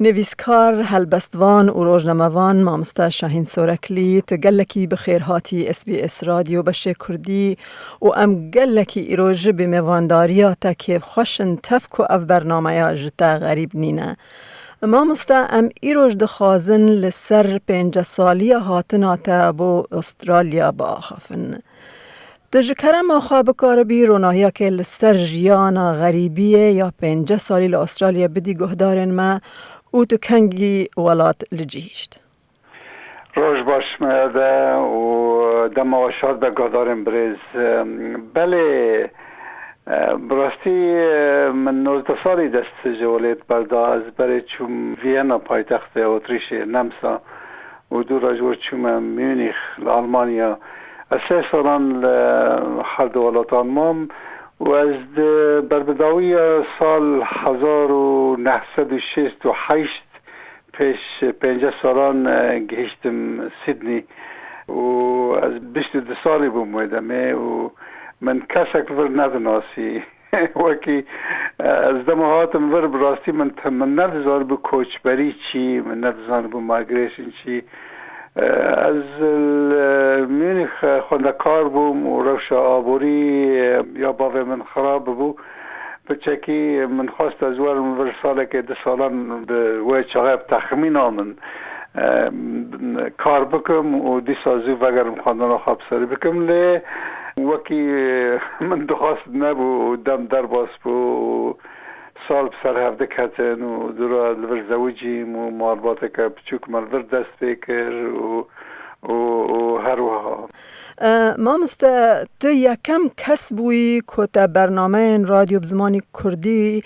نویسکار، هلبستوان و روزنامه‌وان مامستا شاهین سورکلی تو گلکی بخیر هاتی SBS رادیو بشه کردی و ام گلکی ایروژ به موانداریا تا که خوشن تفک و اف برنامه یا جتا غریب نینه. مامستا ام ایروژ دخوازن لسر 5 سالی هاتنا تا بو استرالیا با آخافن. دجکره ما خواب کار بی روناهیا که لسر جیانا غریبیه یا 5 سالی لأسترالیا بدی گهدارن ما او تو کنگی ولات لجیشت. روش باش میاده و دم آشاد به گهدارن بریز. بله براستی من 19 سالی دست جوالیت بردا از برای چوم وینا پایتخت اتریش نمسا و دو راجور چوم میونیخ آلمانیا از 3 سالان هر دولت آلمان و از بربداوی سال 1968 پیش 5 سالان گهشتم سیدنی و از 22 سالی بومودمه و من کسک ور ندناسی وکی از دمهاتم ور براستی من ندزار به کوچبری چی من ندزار به مایگریشن چی از میونیخ خوندکار بوم و روش آبوری یا باوی من خراب بو بچکی من خواست از ور ساله که 2 سالان به وی چغیب تخمین آمن کار بکم و دی سازی وگرم خواندن خواب سری بکم لی وکی من دخواست نبو دم در باس بو سال بسر هفته کتن و درا لور زوجیم و معلومات که بچوک ملور دست بکر و هر وها مامستا تو یکم کس بوی که تا برنامه رادیو بزمانی کردی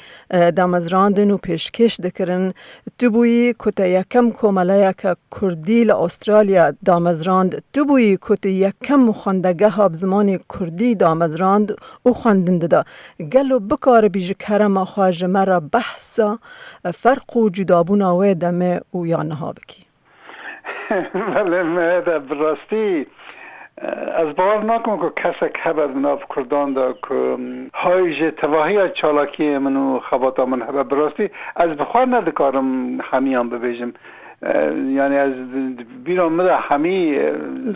دامزراندن و پیشکش دکرن تو بوی که تا یکم کومله که کردی لأسترالیا دامزراند تو بوی که تا یکم خوندگه ها بزمانی کردی دامزراند و خوندنده دا گلو بکار بیج کرم خواج مرا بحثا فرق و جدابون آوه دمه و یانها بکی ولی مهده براستی از باور نکن که کسک خبر ناف کردان دا که هایج تواهی چالاکی منو خباتا من خبر براستی از بخواه ندکارم همیان ببیجم یعنی از بیرام مده همی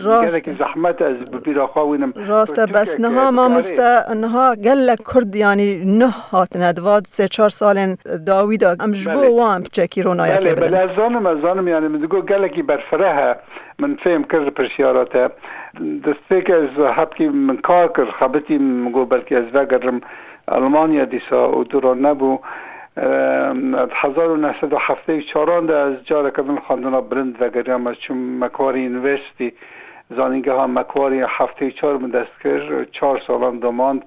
گره زحمت از بیرا خواهوینم راسته بس نها ما نها گل کرد یعنی نه هات ندواد 3-4 سال داویدا امجبو وام چکی رونایا که بدن بله از زانم یعنی من دگو گلکی برفره من فهم کرد پرسیاراته دسته که از حبکی من کار کرد خبتی مگو بلکه از وگرم آلمانیا دیسا و دوران نبو 1974 از جاره که من خواندنا برند و گریم از چون مکواری یونیورسیتی زانینگه ها مکواری 74 من دست کرد 4 سالان دماند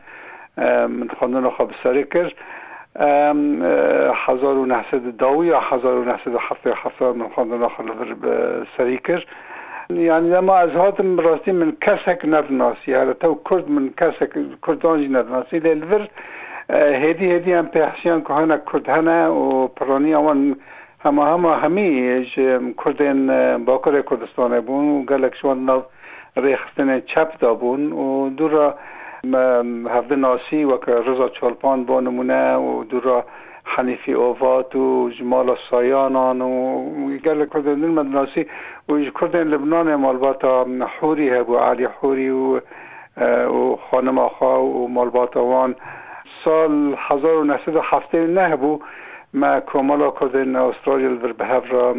من خواندنا خواب سری کرد 1902 یا 1977 من خواندنا خواب سری کرد یعنی ما از هاتم راستی من کسک ندناسی هر تو کرد من کسک کردانجی ندناسی دلور هدی هم پیحسیان که هنه کرد هنه و پرانی همی کردین باکر کردستانه بون و گلکشوان نو ریختن چپ دا بون و دورا هفته ناسی و که رضا چالپان با نمونه و دورا حنیفی اووات و جمال سایانان و گل کردن مدناسی و کردن لبنان مالباتا حوری هبو علی حوری و خانم آخا و مالباتا وان سال 1979 بو ما کمالا کردن استرالیا الور به هفر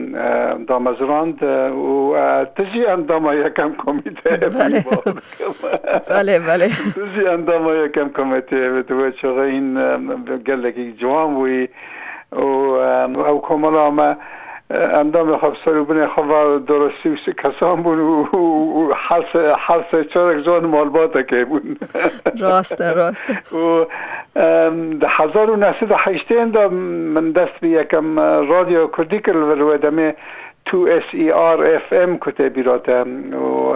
دامزراند و تجی انداما یکم کمیته بله تجی انداما یکم کمیته و چقدر این گلگی جوان بوی و کمالا ما اندام خواب سری بینه خواب درستی کسان بون و حرس چارک جان مالباتا که بون راسته و 1908 دا من دست بی یکم رادیو کردی که الوردمه 2SER FM کته بیراته و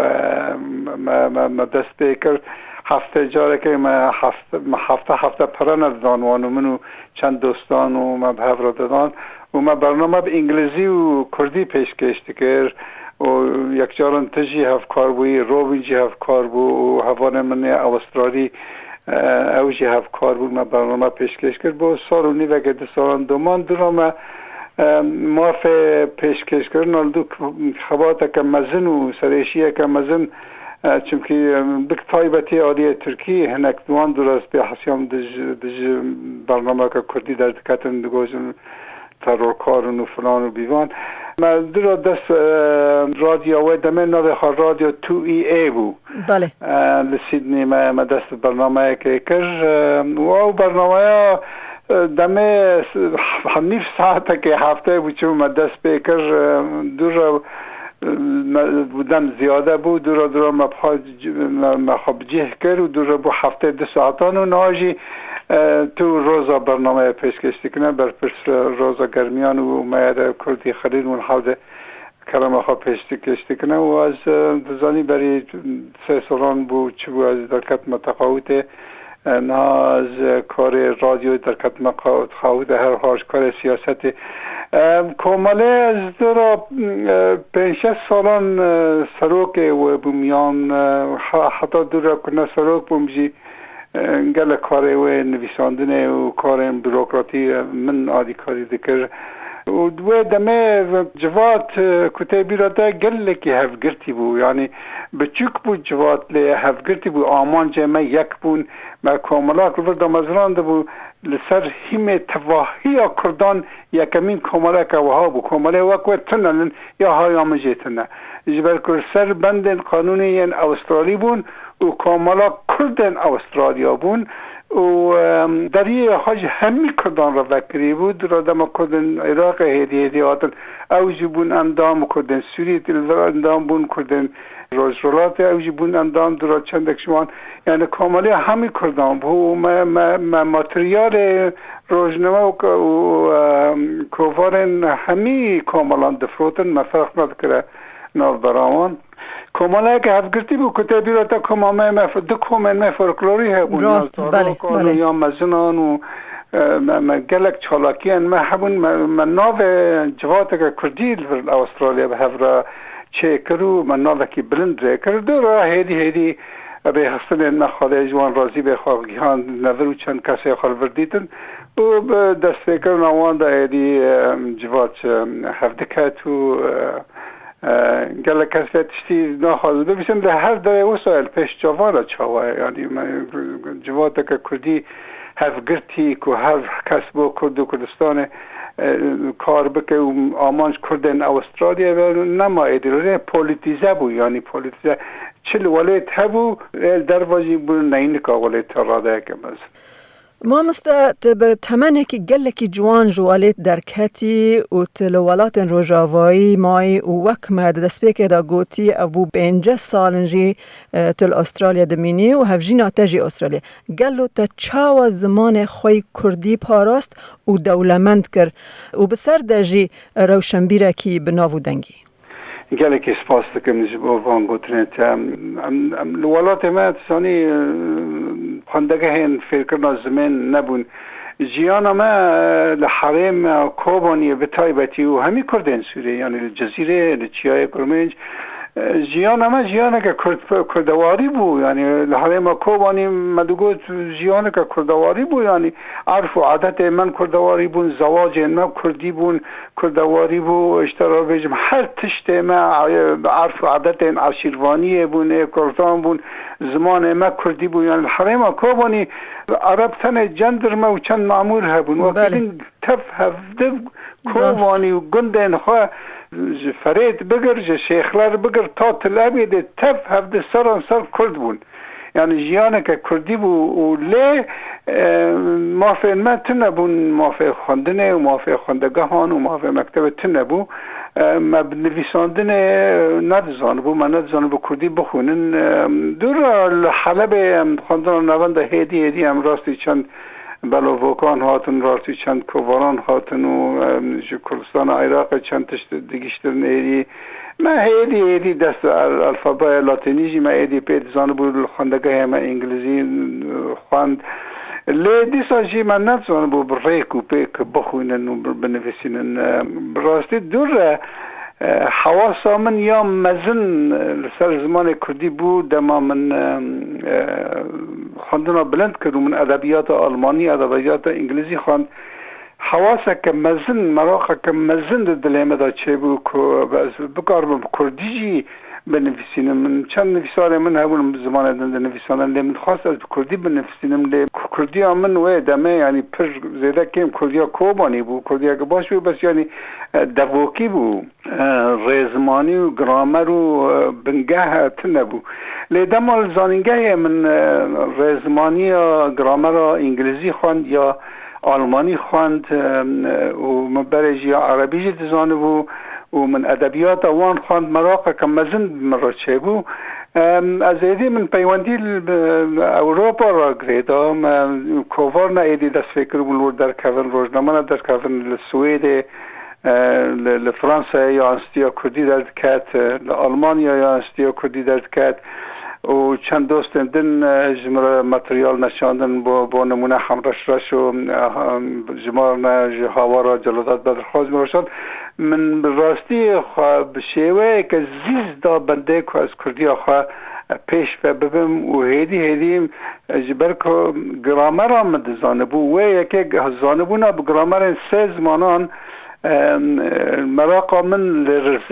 ما دست بی کرد هفته جاره که ما هفته پرند دانوان و منو چند دوستان و ما به هفته دادان و ما برنامه به انگلیسی و کردی پیشکش کرد و یک جاران تجی هفت کار بوی روبینجی هفت کار بو و هوان من استرالی اوجی هفت کار بود ما برنامه پیشکش کرد با سال و نیوه که 2 سالان دومان درامه موافق پیشکش کردن دو خبات که مزن و سریشیه که مزن چونکه بک تایبتی عالی ترکی هنک دوان درست به حسیام دج برنامه که کردی در دکتن دگوزن ترورکارن و فلان و بیوان ما در دست رادیو و دمه نوه رادیو 2EA بو بله لسیدنی ما دست برنامه که کر و برنامه دمه نیف ساعت که هفته بود چون ما دست بکر دور بودن زیاده بود دور ما خواب جه کرد و دور بو هفته 2 ساعتان و ناجی تو روزا برنامه پیشکش کنه بر پس روزا گرمیان و ما کردی خلیل منحوده کلام خواب پیشکش کنه و از دزانی برای 3 سالان بود چه بود از درکت متقاوته نه از کار رادیو درکت متقاوته هر هاش کار سیاستی کامله از درا 5-6 سالان سروک و بومیان حتی دورا کنه سروک بومجی گل کار و نویساندن و کار بروکراتی من عادی کاری دکر و دو دمه جوات کتابی را ده گل که هفگرتی بو یعنی بچوک بود جوات لی هفگرتی بو آمان جمع یک بون ما کاملا که وردم از رانده بو لسر همه تواهی کردان یکمین کاملا که وها بو کاملا وکوه تنن یا های آمجه تنن جبر که سر بندن قانونی استرالی بون و کاملا کردن استرالیا بون و در یه حاج همی کردان را وکری بود را دم کردن عراق هدی آتن اوجی بون اندام کردن سوریه دلور اندام بون کردن روزرولات اوجی بون اندام درا چندک شمان یعنی کاملی همی کردان بو ما ماتریال روزنامه و کوفارن همی کاملا دفروتن ما فرق ندکره نال برامان کاملا که هفگرتی بو کتابی را تا کمامه دو کامه فولکلوری هبون راست بله یا مزنان و ما گلک چالاکی ما هبون ما ناو جوات که کردی استرالیا به هفرا چه کرو ما ناو که بلند ره کرد دو را هیدی به حسن نخاله جوان رازی به خواهیان نظر و چند کسی خال دیدن و به دست فکر نوان دا هیدی جوات هفته کت و گله کسی تشتی نخواهد ببیسن ده هر داره وسایل پیش جوان چاوه یعنی جوات که کردی هفگرتی که هر کس با کرد و کردستان کار بکه و آمانش کردن استرالیا و نما ایدیلوره پولیتیزه بو یعنی پولیتیزه چل ولید هبو در واجی بو نینکا ولید تراده کمز ما به تمنه که گله که جوان جوالت درکتی و تلوالات روژاوایی مای و وکمه دست بکه دا گوتی ابو 5 سالنجی تل استرالیا دمینی و هفجینا تجی استرالیا گلو تا چاو زمان خوی کردی پاراست و دولمند کر و بسر دجی روشنبیره کی بناو دنگی گله که سپاس دکم جبوان گوترنت الوالات ما تسانی خندگه هن فکرنا زمین نبون جیانا ما لحرم کوبانی بتایبتی و همی کردن سوری یعنی الجزیره لچیای کرمنج جیانا ما جیانا که کردواری بو یعنی لحرم کوبانی مدوگوت جیانا که کردواری بو یعنی عرف و عادت من کردواری بون زواج من کردی بون کردواری بو اشتراک بجم هر تشت ما عرف و عادت عشیروانی بون کردان بون زمان ما کردی بو یعنی الحرم کوبانی عرب تن جندر ما و چند معمول هبون وقتی تف هفته کوبانی و گندن خواه فرید بگر شیخلر بگر تا تلابی ده تف هفته سر کرد بون یعنی جیانه که کردی بو و لی موافق ما تنبون موافق خوندنه و موافق خوندگاهان و موافق مکتب تنبو ما نویساندن ندزان بو ما ندزان بو کردی بخونن دور حلب خوندن نوانده هیدی هم راستی چند بلووکان هاتن راستی چند کواران هاتن و کردستان عراق چند تشت دیگشترن ایدی ما هیدی دست الفابای لاتینیجی ما هیدی پید زانه بود خواندگاه ما انگلیزی خواند لی دیسا جی من نتزانه بود بریک و پیک بخوینن و بنویسینن راستی دور حواسا من یا مزن سر زمان کردی بود دما من خواندنا بلند کردم من ادبیات آلمانی ادبیات انگلیزی خواند حواسه که مزن مراقه که مزن دلمه دا چه بو که بکار کردیجی بنویسینم. من چند نویسار من هبونم زمان دنده نویسانم لی من خواست از کردی بنویسینم لی کردی ها من وی دمه یعنی پر زیده کم کردی ها کوبانی بو، کردی ها که باش بو بس یعنی دووکی بو، ریزمانی و گرامر و بنگه تنه بو. لی دمال زانینگه من ریزمانی یا گرامر ها انگلیزی خواند یا آلمانی خواند و مبرج یا عربی جد زانه بو و من ادبیات اوان خواند مراقه که مزن مرا چه بو. از ایدی من پیوندی اوروپا را گریدم کووار نه ایدی دست فکر بلور در کون روزنامه در کون لسوید لفرانسه یا انستیا کردی در کت لآلمانیا یا انستیا کردی در کت و چند دوست دن جمره ماتریال نشاندن با نمونه همراش راش و جمره هاوارا جلادات بدرخواست میرشد. من راستی بشیوه که زیز دا بنده که از کردی خواه پیش ببیم و هیدی جبر که گرامر آمد زانبو و یکی زانبو نا بگرامر سه زمانان مراقا من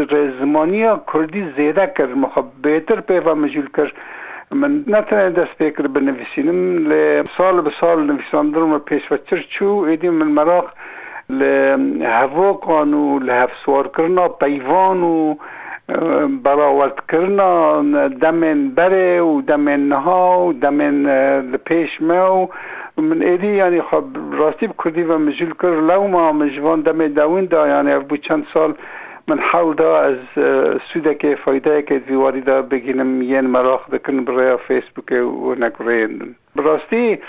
رزمانی کردی زیده کرد مخواب بهتر پیوه مجول کرد. من نتنه دست بکر بنویسینم سال به سال نویساندرم پیش و چرچو ایدی من مراق لحوقان و لحفسوار کرنا پیوان و براورد کرنا دمن بره و دمن نها و دمن لپیش مو من ایدی یعنی خب راستی بکردی و مجول کر لو ما مجوان دم داوین دا یعنی ابو چند سال من حاول دا از سوده که فایده که دیواری دا بگینم ین مراخ دکن برای فیسبوک و نگرین براستی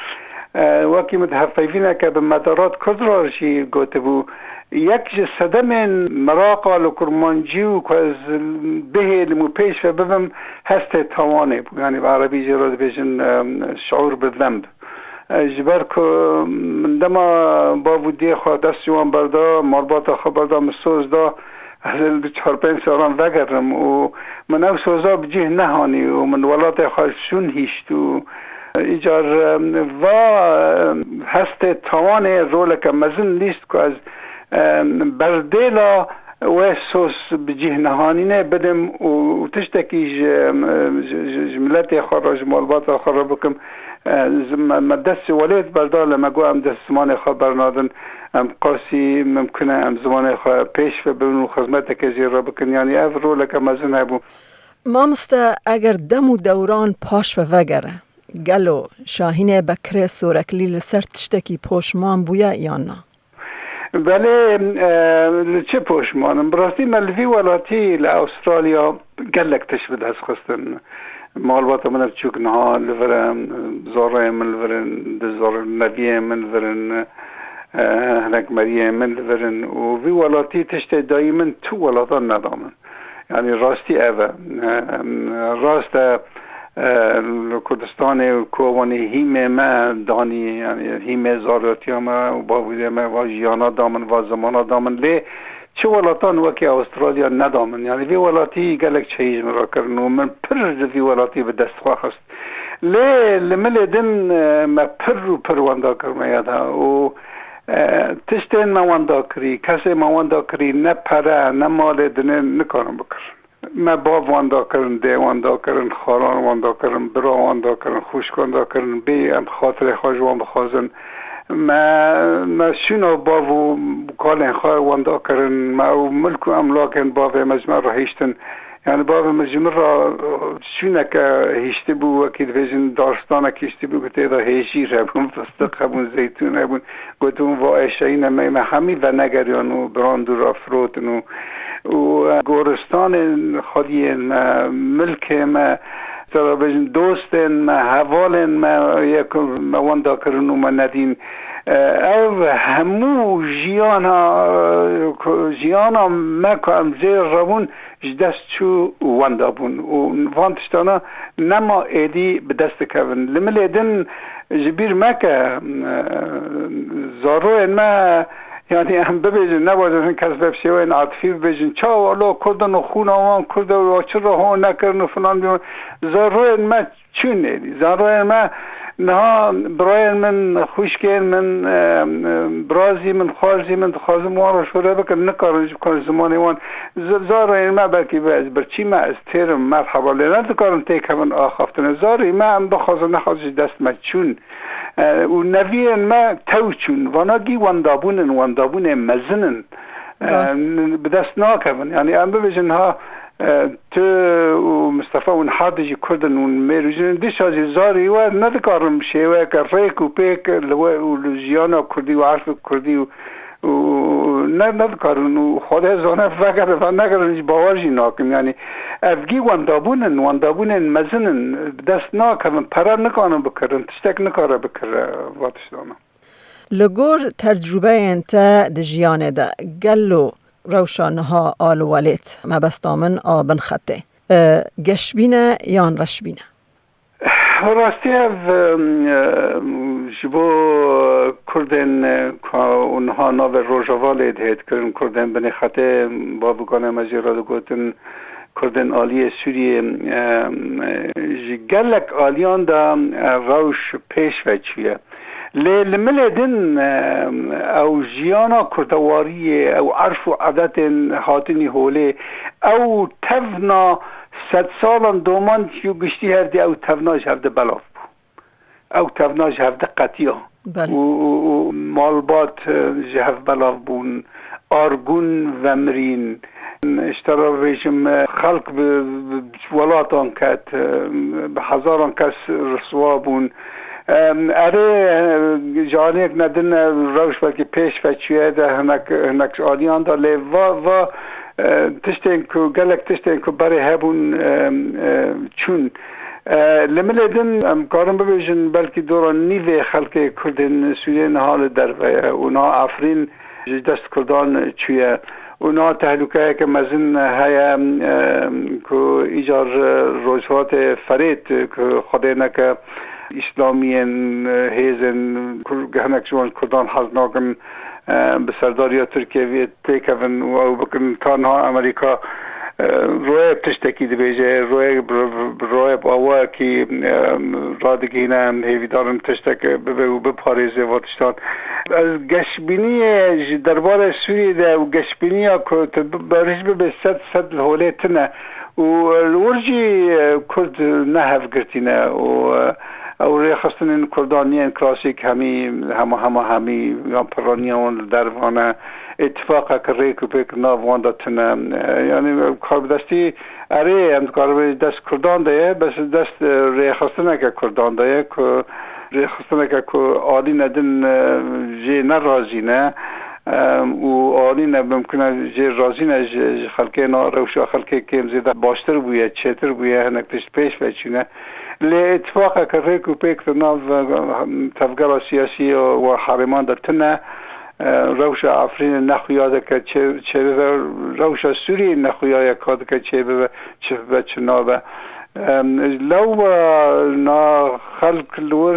وکی متحفیفینه که به مدارات کرد را رشی گوته بو یک صدم مراقا لکرمانجی و که از به لمو پیش و ببم هست توانه بو یعنی به عربی جراد بیشن شعور بالذنب جبر که من دما با ودی خواه دست جوان بردا مرباط خواه بردا مسوز دا از 4-5 سالان وگرم و من او سوزا بجیه نهانی و من ولات خواه شون هیشت و ایجار و هست توان رول که مزن لیست که از بردیلا و سوس بجیه نهانینه بدم و تشتکی جملت خواه را جمالبات خواه را بکم دست ولید بردار لما گو ام دست زمان خواه برنادن ام قاسی ممکنه ام زمان خواه پیش و ببینو خدمت که زیر را بکن یعنی اف رو لکه مزن هبو. مامسته اگر دم و دوران پاش و وگره گلو شاهین بکر سورکلی لسر تشتکی پوشمان بویا یا نه؟ بله چه پوشمانم براستی ملوی ولاتی لأسترالیا گلک تشبه دست خستن معلومات من چوک نها لورن زاره من لورن دزار نبیه من لورن هنگ مریه من لورن و وی ولاتی تشت دائما تو ولاتان ندامن یعنی راستی اوه راست کردستان و کوانی هیمه ما دانی یعنی هیمه زاراتی ما و باویده ما و جیانا دامن و زمانا دامن لی چه ولاتان وکی استرالیا ندامن یعنی وی ولاتی گلک چهیج مرا کرن و من پر وی ولاتی به دست خواه خست لی ملی دن ما پر واندا کرم یادا و تشتین ما واندا کری کسی ما واندا کری نه پره نه مال دنه نکارم بکر ما باب واندا کرن دی واندا کرن خاران واندا کرن برا واندا کرن خوشک واندا کرن بی ام خاطر خواجوان بخوازن ما شنو بابو قالن خواه واندا کرن ما ملک و املاکن باب مجمع را هیشتن یعنی باب مجمع را شونه که هیشته بو وکید ویژن دارستانه که هیشته بو گته دا هیشیر هبون فستق هبون زیتون هبون گتون و ایشهین ما همی و نگریان و براندو را فروتن و گورستان خودی ملک ما دوستن ما حوالن ما یک مواندا کرن و ما ندین او همو جیانا ما که ام زیر روون دست چو واندا بون و وانتشتانا نما ایدی به دست کون لمل ایدن جبیر ما که زارو ما یعنی هم ببیجن نباید کس بفشه و این عاطفی ببیجن چا والا کردن و خون آوان کردن و چرا ها نکرن و فلان بیان زاروی ما چون نیدی زاروی ما نه برای من خوشگل من برازی من خارجی من خواهم ما شوره بکن نکارم کار زمانی وان زار ما بلکی برچی ما از تیرم مرحبا لینا دکارم تیک همون آخافتن زاری ما هم بخوازم نخوازش دست مچون و نوی ما توچون واناگی واندابون مزنن به دست ناکمن یعنی ام ببیجن ها تو و مصطفى و حادجی کردن و میروزن دیش از زاری و ندکارم شیوه که ریک و پیک و جیانا کردی و عرف کردی و ندکارن و خود زانه فکر و نگرن باورجی ناکم یعنی افگی واندابونن مزنن دست ناکم پرا نکانم بکرن تشتک نکاره بکره واتش دانم لگور تجربه انت دجیانه ده گلو روشانها آل والیت مبستامن آبن خطه گشبینه یان رشبینه راستی جبو کردن که اونها ناو روژاوالی دهید کردن بنی خطه بابگانه مزیراده گوتن کردن آلی سوریه گلک آلیان دا روش پیش وچیه لملدن او جیانا کردواری او عرف و عادت هاتنی هوله او تفنا 100 سالان دومان چیو گشتی هردی او تفناش هفته بلاف او تفناش هفته قطیا و مالبات جهف بلاف بون آرگون و مرین اشترا ویشم خلق به ولاتان کت به هزاران کس رسوا بون اره جانیک ندن روش بلکه پیش فچویه ده هنک آلیان ده لی و تشتین که گلک تشتین که برای هبون چون لملدن امکارم ببیشن بلکه دوران نیوه خلق کردن سوریه نحال در و اونا افرین دست کردان چویه اونا تحلوکه که مزن های که ایجار روزوات فرید که خدا نکه اسلامیین هیزن گهنک جوان کردان حزناکن به سرداری ترکیه تیکون و بکن تانها امریکا روی تشتکی دی بیجه روی باوا کی رادگینه هیویدارن تشتک به پاریزه واتشتان از گشبینی دربار سوریه ده و گشبینی ها که برشبه به 100 هوله تنه و الورجی کرد نه هف گرتینه و او ریخستن این کردانیان کلاسیک همی یا پرانیان دروانه اتفاقا که ریکو پیک ناوان داتنه یعنی کار بدستی اره هم کار دست کردان دایه بس دست ریخستنه که کردان دایه که ریخستنه که آلی ندن جه نرازی نه و آلی نمکنه جه رازی نه خلقه نا روشا خلقه کم زیده باشتر بویه چهتر بویه هنک تشت پیش بچینه لاتفاق که ریکو پیک ناو تفگر سیاسی و حرمان دارتنه روش افرین نخویاده که چه روش سوری نخویاده که چه به چنابه لو نا خلق لور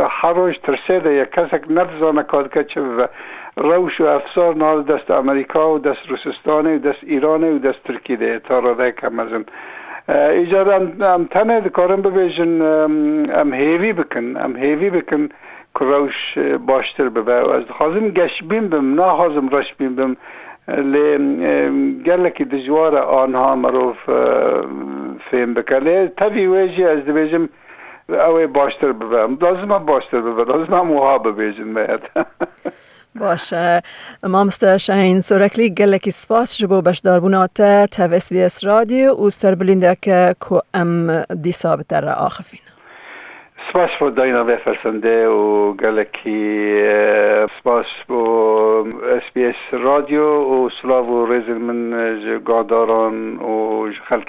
حروش ترسیده یک کسک نفزانه که چه به روش و افسار نا دست امریکا و دست روسستانه و دست ایرانه و دست ترکیه ده تا راده که مزن ایجاد ام تنه دکارم ببیجن ام هیوی بکن که روش باشتر ببه و از خازم گشبیم بم نه خازم رشبیم بم لی گلکی دجوار آنها مروف فهم بکن تبی ویجی از دبیجم اوی باشتر ببه لازم باشتر ببه لازم موها ببیجن باید باشه مامسته شاهین سورکلی گلکی سپاس جبو بشداربونات تاو اس بی اس رادیو و سربلینده که ام دیسا بتر آخفین سپاس فو داینا بفرسنده و گلکی سپاس فو اس بی اس رادیو و سلاو و رزل من گاداران و خلق